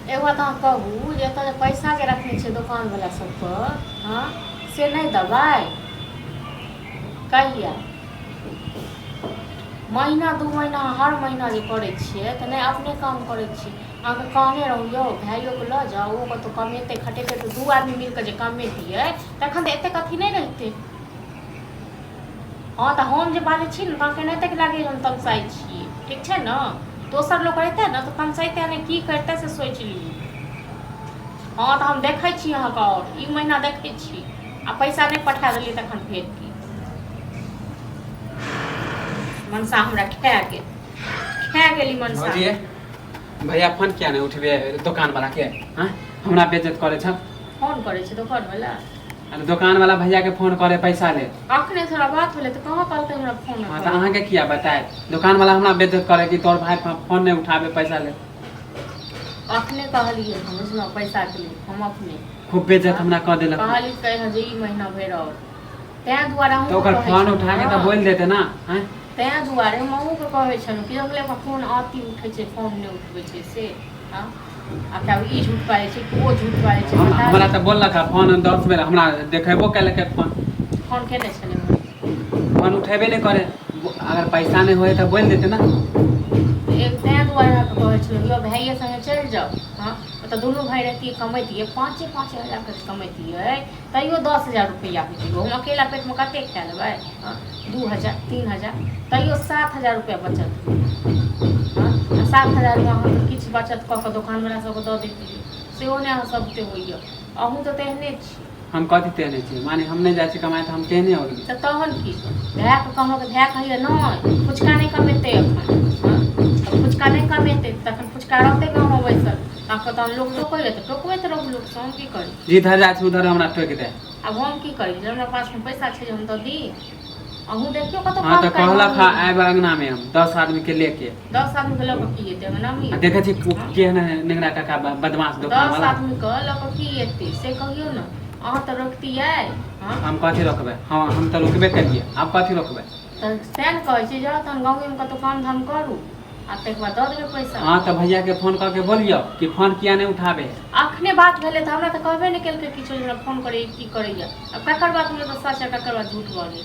एगो तो कहू जे तो पैसा के रखने छे दुकान वाला सब पर, हाँ से नहीं दबाई कहिया महीना 2 महीना हर महीना जे करे छिए तो नहीं अपने काम करे छिए। अहाँके कहने रहियो भाइयों के ल जाओ वो तो कमेते खटेते तो 2 आदमी मिलकर जे कमेतिए तखन तो एते कथी नहीं रहते। हाँ तो हम जे बाजै छी ने तहके नहीं तक लागे हम तमसाई छिए, ठीक है ना। दोसर लोग रहते ना तो तमसाइते नहीं की करते से सोच ली। हाँ तो हम देखे छी अहाँके और ई महीना देखे छी आ पैसा नहीं पठा दिलिए तखन फेर की मनसा हमरा खा गेली मनसा। भैया फोन किया नहीं उठबे दुकान वाला के? हाँ हमरा बेइज्जत करे छ। फोन करे छै दुकान वाला? अरे दुकान वाला भैया के फोन करे पैसा ले। अखने थोड़ा बात होले तो कहां कहलते हमरा फोन? हां तो अहाँ के किया बताए दुकान वाला हमरा बेइज्जत करे कि तोर भाई फोन नहीं उठावे पैसा ले। अखने कहलिए हम उसमें पैसा के लिए हम अपने खूब बेइज्जत हमरा कह देलक। कहली कह जे ई महीना भर और तै दुआरा हम तो ओकर फोन उठा के तो बोल देते ना। हैं तै दुआरे हमहू के कहै छन कि अगले का फोन आती उठै छै फोन नहीं उठबै छै से। हां आ क्या ई झूठ पाए छै कि वो झूठ पाए छै? हमरा तो बोललक फोन 10 बेर हमरा देखेबो कैलक फोन केने छले फोन उठेबे नहीं करे। अगर पैसा नहीं होए तो बोल देते ना। एक तै दुआरे कहै छै यो भाइये संगे चल जाओ। हां तो दोनों भाई रहती कमैतिए 5-5 हजार के कमैतिए तैयो 10,000 रुपया होती। हम अकेला पेट में कते खा लेबै? 2,000 3,000 तैयो 7,000 रुपया बचत। 7,000 में अहाँ किछु बचत कऽ के दुकान वाला सबके दऽ देतियै सेहो नहि अहाँ सबके होइए। अहूँ तऽ तेहने छी। हम कथी तेहने छी? माने हम नहीं जाइ छी कमाए तो हम तेहने हो गेली। तऽ तहन की भाय के कहलहुँ कि भाय कहिए नहि फुचका नहीं कमेतै एखन। फुचका नहीं कमेतै तखन फुचका रहतै गाँवमे बैसल तखन तऽ लोग टोकैए तऽ टोकबैत रहू लोग से हम की करी? जिधर जाइ छी उधर हमरा टोक दे। अब हम की करी जे हमरा पास में पैसा छै जे हम दऽ दी? अहूँ देखियो कतौ हां तो कहलक आब अंगना में हम 10 आदमी के लेके 10 आदमी के लऽ की एतै अंगना में? देखे छी केहन निगरा टका बदमाश दुकान वाला। 10 आदमी के लऽ की एतै से कहियो ना। अहाँ तऽ रोकतियै? हां हम कथी रोकबै? हां हम तऽ रोकबे करिए। आप कथी रोकबै? तऽ सैन कहै छी जाउ तहन गाँव में कतौ काम धाम करू आ तकर बाद दऽ देबै पैसा। हां तो भैया के फोन करके बोलियो कि फोन किया नहीं उठाबे। अखने बात भेलै तऽ हमरा तऽ कहबे नहीं केलकै किछो हमरा फोन करे की करैया। अब ककर बात में तो सच है ककर बात झूठ बोली।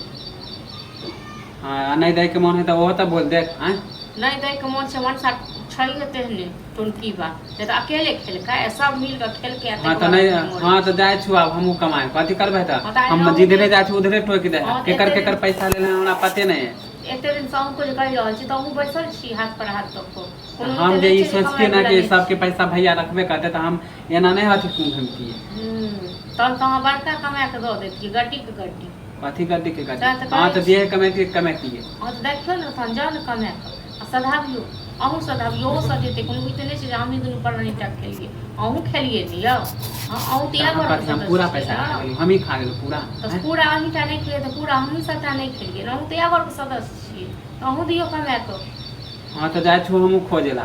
हां नहीं दे के मन है तो वो तो बोल दे। हैं नहीं दे के मन छै मनसा छैये तेहने टोनकी बात जे तऽ अकेले खेलकै सब मिल के खेल के आते। हां तो नहीं हां तो जाय छु अब हमहू कमाए कथी करबै त हम जिधरे जाय छु उधरे टोक दे। केकर पैसा लेले हमरा पते नहीं है। एते दिन से हमको जे कहि रहल छी त हमहू बैसल छी हाथ पर हाथ रख के। हम जे ई सोचते ना कि सबके पैसा भैया रखबे करते त हम एना नहीं हथि घूमती। तब तो हम बड़का कमा के दऽ देतियै गड्डी के गड्डी। कथी गड्डी के गड्डी? हां तो जे कमेती कमेती है। हां तो देखियो ना तहन जान कमा के सधाबियो अहूँ सधाबियो सधेतै कोनो ई तऽ नहीं छै जे हम ही दुनू प्राणी टाक खेलिए अहूँ खेलिए लियो। हां अहूँ तऽ या हम पूरा पैसा खा गेली हम ही खा गेलू पूरा। तो पूरा अहीं टा नहीं खेलिए तो पूरा हम ही सबटा नहीं खेलिए अहूँ तऽ या घर के सदस्य छियै अहूँ दियो कमा के। हां तो जाय छु हमहू खोजेला।